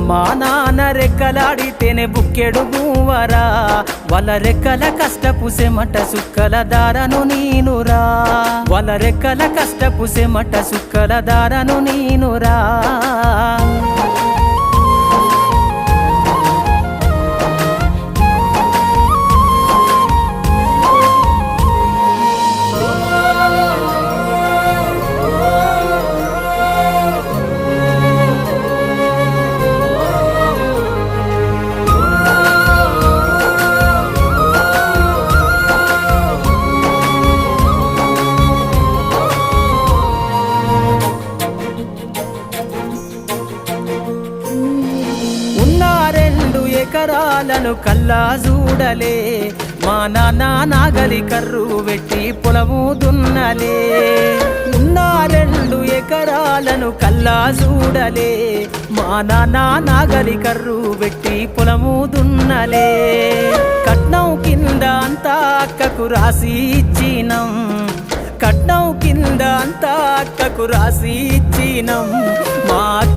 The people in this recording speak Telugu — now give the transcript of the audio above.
అమ్మా నాన్న రెక్కలాడితేనే బుక్కెడు గువ్వరా వాళ్ళ రెక్కల కష్టపు సెమట సుక్కల దారను నీనురా వాళ్ళ రెక్కల కష్టపు సెమట సుక్కల దారను నీనురా ఎకరాలను కల్లా చూడలే మా నాన్న నాగలి కర్రు వెట్టి పొలము దున్నలే ఉన్న 2 ఎకరాలను కల్లా చూడలే మా నాన్న నాగలి కర్రు వెట్టి పొలము దున్నలే కట్నం కింద అంతా అక్కకు రాసి ఇచ్చినం కట్నం కింద అంతా అక్కకు రాసి ఇచ్చినం